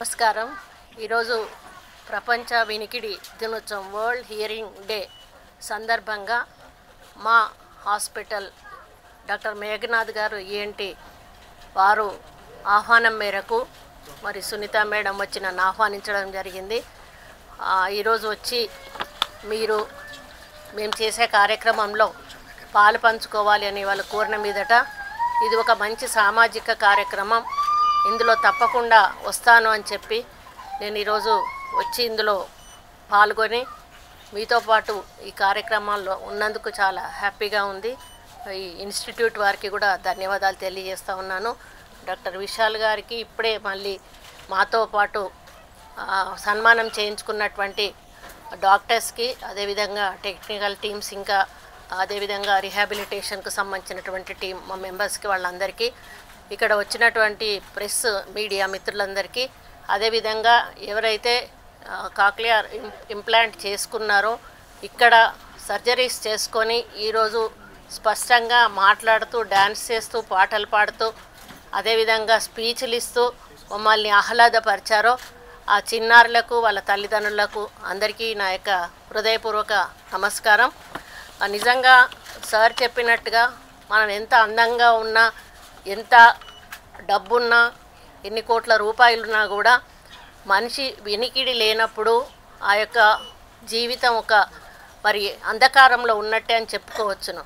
నమస్కారం. ఈరోజు ప్రపంచ వినికిడి దినోత్సవం వరల్డ్ హియరింగ్ డే సందర్భంగా మా హాస్పిటల్ డాక్టర్ మేఘనాథ్ గారు ENT వారు ఆహ్వానం మేరకు మరి సునీత మేడం వచ్చి నన్ను ఆహ్వానించడం జరిగింది. ఈరోజు వచ్చి మేము చేసే కార్యక్రమంలో పాలు పంచుకోవాలి అని వాళ్ళు కోరిన మీదట ఇది ఒక మంచి సామాజిక కార్యక్రమం, ఇందులో తప్పకుండా వస్తాను అని చెప్పి నేను ఈరోజు వచ్చి ఇందులో పాల్గొని మీతో పాటు ఈ కార్యక్రమాల్లో ఉన్నందుకు చాలా హ్యాపీగా ఉంది. ఈ ఇన్స్టిట్యూట్ వారికి కూడా ధన్యవాదాలు తెలియజేస్తూ ఉన్నాను. డాక్టర్ విశాల్ గారికి ఇప్పుడే మళ్ళీ మాతో పాటు సన్మానం చేయించుకున్నటువంటి డాక్టర్స్కి, అదేవిధంగా టెక్నికల్ టీమ్స్, ఇంకా అదేవిధంగా రిహాబిలిటేషన్కు సంబంధించినటువంటి టీం మా మెంబర్స్కి, వాళ్ళందరికీ, ఇక్కడ వచ్చినటువంటి ప్రెస్ మీడియా మిత్రులందరికీ, అదేవిధంగా ఎవరైతే కాక్లియర్ ఇంప్లాంట్ చేసుకున్నారో ఇక్కడ సర్జరీస్ చేసుకొని ఈరోజు స్పష్టంగా మాట్లాడుతూ, డ్యాన్స్ చేస్తూ, పాటలు పాడుతూ, అదేవిధంగా స్పీచ్లు ఇస్తూ మమ్మల్ని ఆహ్లాదపరిచారో ఆ చిన్నారులకు, వాళ్ళ తల్లిదండ్రులకు అందరికీ నా యొక్క హృదయపూర్వక నమస్కారం. నిజంగా సార్ చెప్పినట్టుగా మనం ఎంత అందంగా ఉన్నా, ఎంత డబ్బున్నా, ఎన్ని కోట్ల రూపాయలున్నా కూడా మనిషి వినికిడి లేనప్పుడు ఆ యొక్క జీవితం ఒక మరి అంధకారంలో ఉన్నట్టే అని చెప్పుకోవచ్చును.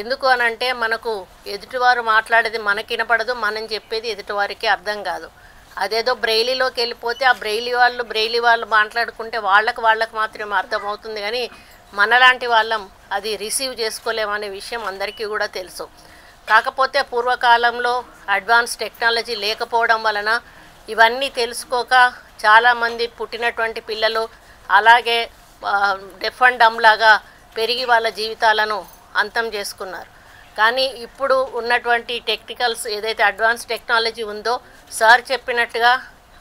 ఎందుకు అనంటే మనకు ఎదుటివారు మాట్లాడేది మనకి వినపడదు, మనం చెప్పేది ఎదుటివారికి అర్థం కాదు. అదేదో బ్రెయిలీలోకి వెళ్ళిపోతే ఆ బ్రెయిలీ వాళ్ళు మాట్లాడుకుంటే వాళ్ళకు మాత్రమే అర్థమవుతుంది, కానీ మనలాంటి వాళ్ళం అది రిసీవ్ చేసుకోలేమనే విషయం అందరికీ కూడా తెలుసు. కాకపోతే పూర్వకాలంలో అడ్వాన్స్ టెక్నాలజీ లేకపోవడం వలన ఇవన్నీ తెలుసుకోక చాలామంది పుట్టినటువంటి పిల్లలు అలాగే డెఫ్ అండ్ డమ్ లాగా పెరిగి వాళ్ళ జీవితాలను అంతం చేసుకున్నారు. కానీ ఇప్పుడు ఉన్నటువంటి టెక్నికల్స్ ఏదైతే అడ్వాన్స్ టెక్నాలజీ ఉందో, సార్ చెప్పినట్టుగా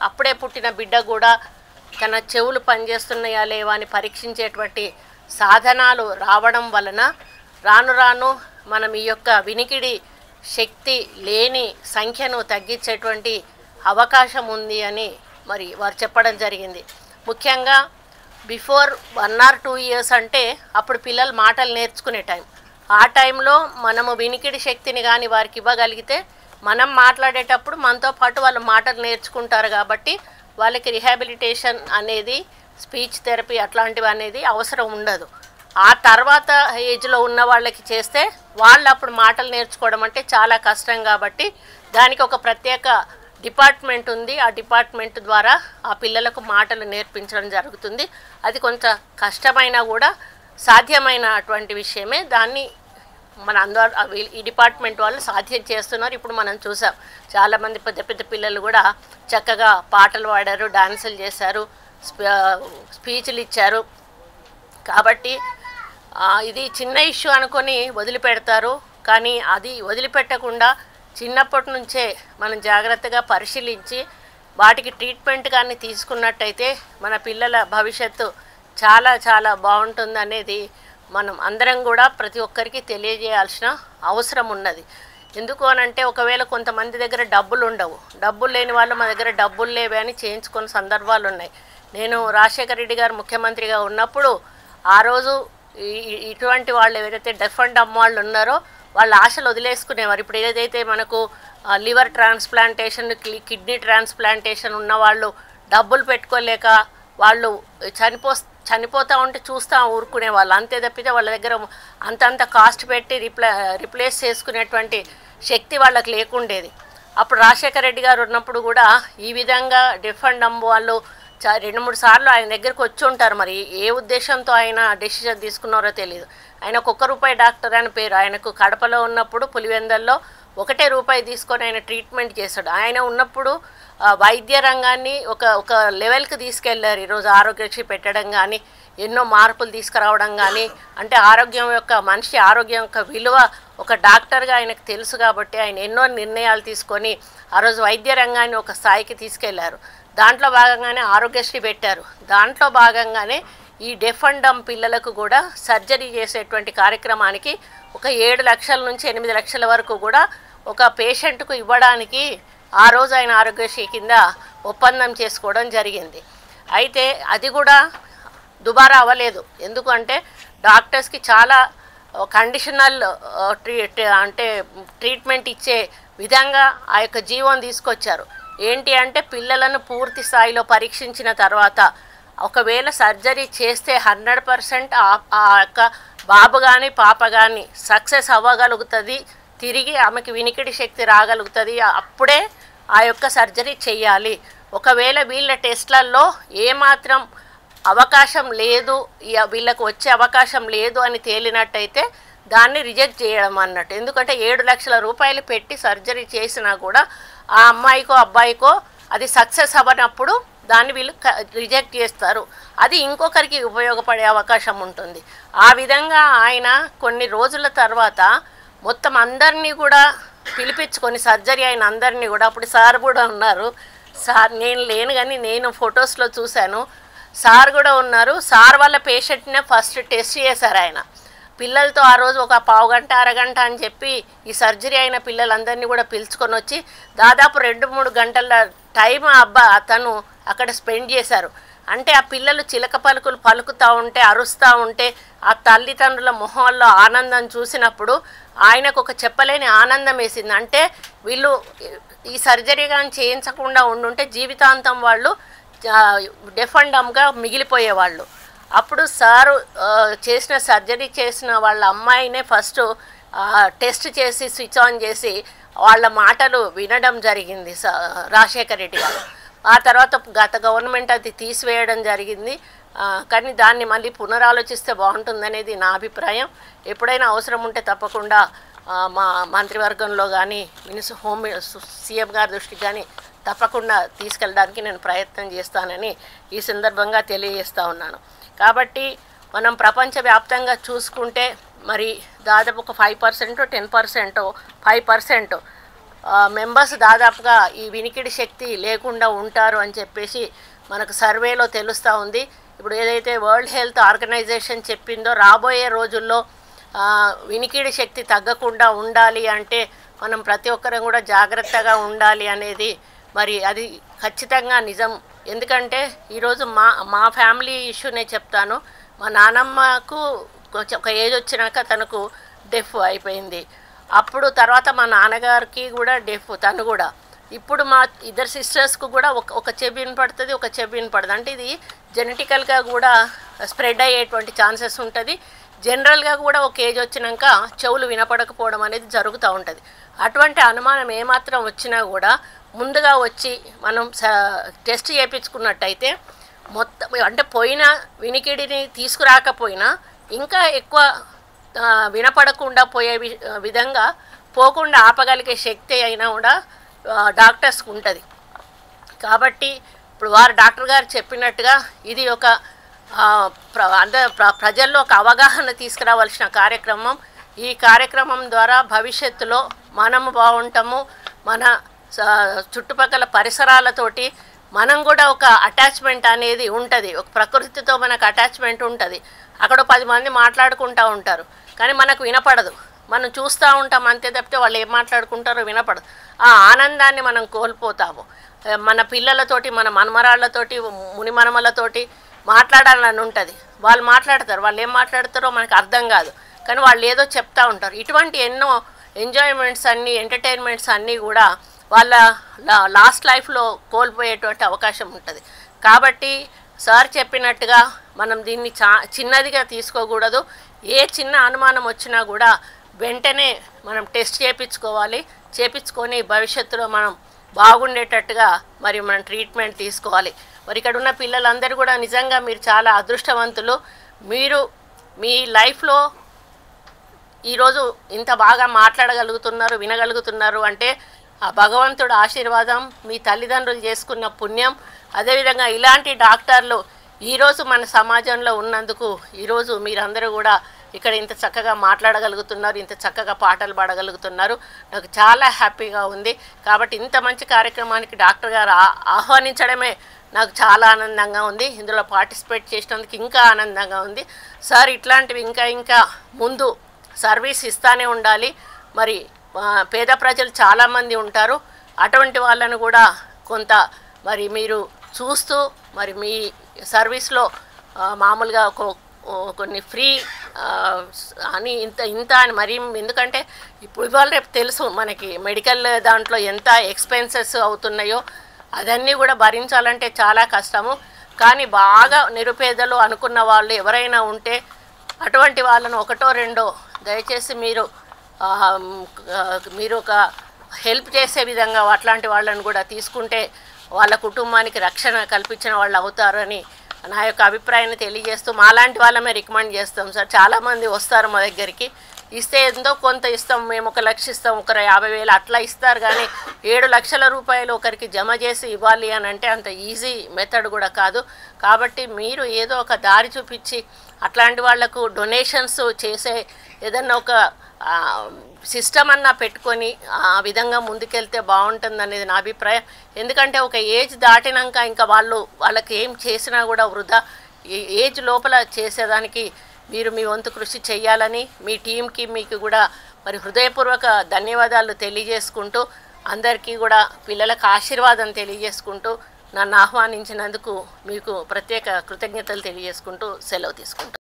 అప్పుడే పుట్టిన బిడ్డ కూడా తన చెవులు పనిచేస్తున్నాయా లేవా అని పరీక్షించేటువంటి సాధనాలు రావడం వలన రాను రాను మనం ఈ యొక్క వినికిడి శక్తి లేని సంఖ్యను తగ్గించేటువంటి అవకాశం ఉంది అని మరి వారు చెప్పడం జరిగింది. ముఖ్యంగా బిఫోర్ 1 or 2 years అంటే అప్పుడు పిల్లలు మాటలు నేర్చుకునే టైం. ఆ టైంలో మనము వినికిడి శక్తిని కానీ వారికి ఇవ్వగలిగితే మనం మాట్లాడేటప్పుడు మనతో పాటు వాళ్ళు మాటలు నేర్చుకుంటారు. కాబట్టి వాళ్ళకి రిహాబిలిటేషన్ అనేది, స్పీచ్ థెరపీ అట్లాంటివి అనేది అవసరం ఉండదు. ఆ తర్వాత ఏజ్లో ఉన్న వాళ్ళకి చేస్తే వాళ్ళు అప్పుడు మాటలు నేర్చుకోవడం అంటే చాలా కష్టం. కాబట్టి దానికి ఒక ప్రత్యేక డిపార్ట్మెంట్ ఉంది. ఆ డిపార్ట్మెంట్ ద్వారా ఆ పిల్లలకు మాటలు నేర్పించడం జరుగుతుంది. అది కొంత కష్టమైనా కూడా సాధ్యమైనటువంటి విషయమే. దాన్ని మన అందరూ ఈ డిపార్ట్మెంట్ వాళ్ళు సాధ్యం చేస్తున్నారు. ఇప్పుడు మనం చూసాం, చాలామంది పెద్ద పెద్ద పిల్లలు కూడా చక్కగా పాటలు పాడారు, డాన్సులు చేశారు, స్పీచ్లు ఇచ్చారు. కాబట్టి ఇది చిన్న ఇష్యూ అనుకొని వదిలిపెడతారు. కానీ అది వదిలిపెట్టకుండా చిన్నప్పటి నుంచే మనం జాగ్రత్తగా పరిశీలించి వాటికి ట్రీట్మెంట్ కానీ తీసుకున్నట్టయితే మన పిల్లల భవిష్యత్తు చాలా చాలా బాగుంటుంది అనేది మనం అందరం కూడా ప్రతి ఒక్కరికి తెలియజేయాల్సిన అవసరం ఉన్నది. ఎందుకు అనంటే ఒకవేళ కొంతమంది దగ్గర డబ్బులు ఉండవు, డబ్బులు లేని వాళ్ళు మా దగ్గర డబ్బులు లేవే అని చేయించుకున్న సందర్భాలు ఉన్నాయి. నేను రాజశేఖర రెడ్డి గారు ముఖ్యమంత్రిగా ఉన్నప్పుడు ఆ రోజు ఇటువంటి వాళ్ళు ఎవరైతే డెఫ్ అండ్ డమ్ వాళ్ళు ఉన్నారో వాళ్ళ ఆశలు వదిలేసుకునేవారు. ఇప్పుడు ఏదైతే మనకు లివర్ ట్రాన్స్ప్లాంటేషన్, కిడ్నీ ట్రాన్స్ప్లాంటేషన్ ఉన్న వాళ్ళు డబ్బులు పెట్టుకోలేక వాళ్ళు చనిపోతూ ఉంటే చూస్తూ ఊరుకునే వాళ్ళు, అంతే తప్పితే వాళ్ళ దగ్గర అంతంత కాస్ట్ పెట్టి రిప్లేస్ చేసుకునేటువంటి శక్తి వాళ్ళకి లేకుండేది. అప్పుడు రాజశేఖర రెడ్డి గారు ఉన్నప్పుడు కూడా ఈ విధంగా డెఫ్ అండ్ డమ్ వాళ్ళు 2-3 సార్లు ఆయన దగ్గరికి వచ్చి ఉంటారు. మరి ఏ ఉద్దేశంతో ఆయన డెసిషన్ తీసుకున్నారో తెలియదు. ఆయన ₹1 డాక్టర్ అని పేరు. ఆయనకు కడపలో ఉన్నప్పుడు పులివెందల్లో ₹1 తీసుకొని ఆయన ట్రీట్మెంట్ చేశాడు. ఆయన ఉన్నప్పుడు వైద్య రంగాన్ని ఒక లెవెల్కి తీసుకెళ్లారు. ఈరోజు ఆరోగ్యశ్రీ పెట్టడం కానీ, ఎన్నో మార్పులు తీసుకురావడం కానీ, అంటే మనిషి ఆరోగ్యం యొక్క విలువ ఒక డాక్టర్గా ఆయనకు తెలుసు. కాబట్టి ఆయన ఎన్నో నిర్ణయాలు తీసుకొని ఆ రోజు వైద్య రంగాన్ని ఒక స్థాయికి తీసుకెళ్లారు. దాంట్లో భాగంగానే ఆరోగ్యశ్రీ పెట్టారు. దాంట్లో భాగంగానే ఈ డెఫ్ అండ్ డమ్ పిల్లలకు కూడా సర్జరీ చేసేటువంటి కార్యక్రమానికి ఒక 7 లక్షల నుంచి 8 లక్షల వరకు కూడా ఒక పేషెంట్కు ఇవ్వడానికి ఆ రోజు ఆయన ఆరోగ్యశ్రీ కింద ఒప్పందం చేసుకోవడం జరిగింది. అయితే అది కూడా దుబారా అవ్వలేదు. ఎందుకంటే డాక్టర్స్కి చాలా కండిషనల్ అంటే ట్రీట్మెంట్ ఇచ్చే విధంగా ఆ యొక్క జీవోని తీసుకొచ్చారు. ఏంటి అంటే పిల్లలను పూర్తి స్థాయిలో పరీక్షించిన తర్వాత ఒకవేళ సర్జరీ చేస్తే 100% ఆ యొక్క బాబు కానీ పాప కానీ సక్సెస్ అవ్వగలుగుతుంది, తిరిగి ఆమెకి వినికిడి శక్తి రాగలుగుతుంది, అప్పుడే ఆ యొక్క సర్జరీ చేయాలి. ఒకవేళ వీళ్ళ టెస్ట్లలో ఏమాత్రం అవకాశం లేదు, వీళ్ళకు వచ్చే అవకాశం లేదు అని తేలినట్టయితే దాన్ని రిజెక్ట్ చేయడం అన్నట్టు. ఎందుకంటే 7 లక్షల రూపాయలు పెట్టి సర్జరీ చేసినా కూడా ఆ అమ్మాయికో అబ్బాయికో అది సక్సెస్ అవ్వనప్పుడు దాన్ని వీళ్ళు రిజెక్ట్ చేస్తారు. అది ఇంకొకరికి ఉపయోగపడే అవకాశం ఉంటుంది. ఆ విధంగా ఆయన కొన్ని రోజుల తర్వాత మొత్తం అందరినీ కూడా పిలిపించుకొని సర్జరీ అయిన అందరినీ కూడా, అప్పుడు సార్ కూడా ఉన్నారు, సార్ నేను లేను కానీ నేను ఫొటోస్లో చూశాను, సార్ కూడా ఉన్నారు. సార్ వాళ్ళ పేషెంట్నే ఫస్ట్ టెస్ట్ చేశారు ఆయన పిల్లలతో. ఆ రోజు ఒక పావు గంట అరగంట అని చెప్పి ఈ సర్జరీ అయిన పిల్లలందరినీ కూడా పిలుచుకొని వచ్చి దాదాపు 2-3 గంటల టైం అతను అక్కడ స్పెండ్ చేశారు. అంటే ఆ పిల్లలు చిలక పలుకులు పలుకుతూ ఉంటే, అరుస్తూ ఉంటే ఆ తల్లిదండ్రుల మొహంలో ఆనందం చూసినప్పుడు ఆయనకు ఒక చెప్పలేని ఆనందం వేసింది. అంటే వీళ్ళు ఈ సర్జరీ కానీ చేయించకుండా ఉండుంటే జీవితాంతం వాళ్ళు డెఫ్ అండ్ డమ్గా మిగిలిపోయేవాళ్ళు. అప్పుడు సారు చేసిన సర్జరీ చేసిన వాళ్ళ అమ్మాయినే ఫస్ట్ టెస్ట్ చేసి స్విచ్ ఆన్ చేసి వాళ్ళ మాటలు వినడం జరిగింది రాజశేఖర్ రెడ్డి గారు. ఆ తర్వాత గత గవర్నమెంట్ అది తీసివేయడం జరిగింది. కానీ దాన్ని మళ్ళీ పునరాలోచిస్తే బాగుంటుందనేది నా అభిప్రాయం. ఎప్పుడైనా అవసరం ఉంటే తప్పకుండా మా మంత్రివర్గంలో కానీ సీఎం గారి దృష్టికి కానీ తప్పకుండా తీసుకెళ్ళడానికి నేను ప్రయత్నం చేస్తానని ఈ సందర్భంగా తెలియజేస్తూ ఉన్నాను. కాబట్టి మనం ప్రపంచవ్యాప్తంగా చూసుకుంటే మరి దాదాపు ఒక 5%, 10%, 5% మెంబర్స్ దాదాపుగా ఈ వినికిడి శక్తి లేకుండా ఉంటారు అని చెప్పేసి మనకు సర్వేలో తెలుస్తూ ఉంది. ఇప్పుడు ఏదైతే వరల్డ్ హెల్త్ ఆర్గనైజేషన్ చెప్పిందో రాబోయే రోజుల్లో వినికిడి శక్తి తగ్గకుండా ఉండాలి అంటే మనం ప్రతి ఒక్కరం కూడా జాగ్రత్తగా ఉండాలి అనేది మరి అది ఖచ్చితంగా నిజం. ఎందుకంటే ఈరోజు మా ఫ్యామిలీ ఇష్యూనే చెప్తాను. మా నానమ్మకు కొంచెం ఒక ఏజ్ వచ్చినాక తనకు డెఫ్ అయిపోయింది. అప్పుడు తర్వాత మా నాన్నగారికి కూడా డెఫ్, తను కూడా. ఇప్పుడు మా ఇద్దరు సిస్టర్స్కు కూడా ఒక చెవి వినపడుతుంది, ఒక చెవి వినపడదు. అంటే ఇది జెనెటికల్గా కూడా స్ప్రెడ్ అయ్యేటువంటి ఛాన్సెస్ ఉంటుంది. జనరల్గా కూడా ఒక ఏజ్ వచ్చినాక చెవులు వినపడకపోవడం అనేది జరుగుతూ ఉంటుంది. అటువంటి అనుమానం ఏమాత్రం వచ్చినా కూడా ముందుగా వచ్చి మనం టెస్ట్ చేయించుకున్నట్టయితే మొత్తం అంటే పోయిన వినికిడిని తీసుకురాకపోయినా ఇంకా ఎక్కువ వినపడకుండా పోయే విధంగా పోకుండా ఆపగలిగే శక్తి అయినా కూడా డాక్టర్స్కి ఉంటుంది. కాబట్టి ఇప్పుడు వారు డాక్టర్ గారు చెప్పినట్టుగా ఇది ఒక ప్రజల్లో ఒక అవగాహన తీసుకురావాల్సిన కార్యక్రమం. ఈ కార్యక్రమం ద్వారా భవిష్యత్తులో మనము బాగుంటాము, మన చుట్టుపక్కల పరిసరాలతోటి మనం కూడా ఒక అటాచ్మెంట్ అనేది ఉంటుంది. ఒక ప్రకృతితో మనకు అటాచ్మెంట్ ఉంటుంది. అక్కడ 10 మంది మాట్లాడుకుంటూ ఉంటారు కానీ మనకు వినపడదు. మనం చూస్తూ ఉంటాం అంతే తప్పితే వాళ్ళు ఏం మాట్లాడుకుంటారో వినపడదు. ఆ ఆనందాన్ని మనం కోల్పోతాము. మన పిల్లలతోటి, మన మనమరాళ్ళతోటి, మునిమనమలతోటి మాట్లాడాలని ఉంటుంది. వాళ్ళు మాట్లాడతారు, వాళ్ళు ఏం మాట్లాడతారో మనకు అర్థం కాదు కానీ వాళ్ళు ఏదో చెప్తూ ఉంటారు. ఇటువంటి ఎన్నో ఎంజాయ్మెంట్స్ అన్నీ, ఎంటర్టైన్మెంట్స్ అన్నీ కూడా వాళ్ళ లాస్ట్ లైఫ్లో కోల్పోయేటువంటి అవకాశం ఉంటుంది. కాబట్టి సార్ చెప్పినట్టుగా మనం దీన్ని చిన్నదిగా తీసుకోకూడదు. ఏ చిన్న అనుమానం వచ్చినా కూడా వెంటనే మనం టెస్ట్ చేయించుకొని భవిష్యత్తులో మనం బాగుండేటట్టుగా మరి మనం ట్రీట్మెంట్ తీసుకోవాలి. మరి ఇక్కడ ఉన్న పిల్లలందరూ కూడా నిజంగా మీరు చాలా అదృష్టవంతులు. మీరు మీ లైఫ్లో ఈరోజు ఇంత బాగా మాట్లాడగలుగుతున్నారు, వినగలుగుతున్నారు అంటే ఆ భగవంతుడు ఆశీర్వాదం, మీ తల్లిదండ్రులు చేసుకున్న పుణ్యం. అదేవిధంగా ఇలాంటి డాక్టర్లు ఈరోజు మన సమాజంలో ఉన్నందుకు ఈరోజు మీరందరూ కూడా ఇక్కడ ఇంత చక్కగా మాట్లాడగలుగుతున్నారు, ఇంత చక్కగా పాటలు పాడగలుగుతున్నారు. నాకు చాలా హ్యాపీగా ఉంది. కాబట్టి ఇంత మంచి కార్యక్రమానికి డాక్టర్ గారు ఆహ్వానించడమే నాకు చాలా ఆనందంగా ఉంది. ఇందులో పార్టిసిపేట్ చేసినందుకు ఇంకా ఆనందంగా ఉంది. సార్ ఇట్లాంటివి ఇంకా ముందు సర్వీస్ ఇస్తూనే ఉండాలి. మరి పేద ప్రజలు చాలామంది ఉంటారు, అటువంటి వాళ్ళను కూడా కొంత మరి మీరు చూస్తూ మరి మీ సర్వీస్లో మామూలుగా కొన్ని ఫ్రీ అని ఇంత ఇంత అని మరి ఎందుకంటే ఇప్పుడు ఇవాళ రేపు తెలుసు మనకి మెడికల్ దాంట్లో ఎంత ఎక్స్పెన్సెస్ అవుతున్నాయో అదన్నీ కూడా భరించాలంటే చాలా కష్టము. కానీ బాగా నిరుపేదలు అనుకున్న వాళ్ళు ఎవరైనా ఉంటే అటువంటి వాళ్ళను ఒకటో రెండో దయచేసి మీరు ఒక హెల్ప్ చేసే విధంగా అట్లాంటి వాళ్ళని కూడా తీసుకుంటే వాళ్ళ కుటుంబానికి రక్షణ కల్పించిన వాళ్ళు అవుతారని నా యొక్క అభిప్రాయాన్ని తెలియజేస్తూ మాలాంటి వాళ్ళమే రికమెండ్ చేస్తాం సార్. చాలామంది వస్తారు మా దగ్గరికి, ఇస్తే ఎంతో కొంత ఇస్తాం, మేము 1 లక్ష ఇస్తాం, 50,000 అట్లా ఇస్తారు. కానీ 7 లక్షల రూపాయలు ఒకరికి జమ చేసి ఇవ్వాలి అని అంటే అంత ఈజీ మెథడ్ కూడా కాదు. కాబట్టి మీరు ఏదో ఒక దారి చూపించి అట్లాంటి వాళ్లకు డొనేషన్స్ చేసే ఏదన్నా ఒక సిస్టమ్ అన్నా పెట్టుకొని ఆ విధంగా ముందుకెళ్తే బాగుంటుందనేది నా అభిప్రాయం. ఎందుకంటే ఒక ఏజ్ దాటినాక ఇంకా వాళ్ళకి ఏం చేసినా కూడా వృధా. ఏజ్ లోపల చేసేదానికి మీరు మీ వంతు కృషి చేయాలని మీ టీంకి మీకు కూడా మరి హృదయపూర్వక ధన్యవాదాలు తెలియజేసుకుంటూ అందరికీ కూడా పిల్లలకు ఆశీర్వాదం తెలియజేసుకుంటూ నన్ను ఆహ్వానించినందుకు మీకు ప్రత్యేక కృతజ్ఞతలు తెలియజేసుకుంటూ సెలవు తీసుకుంటాను.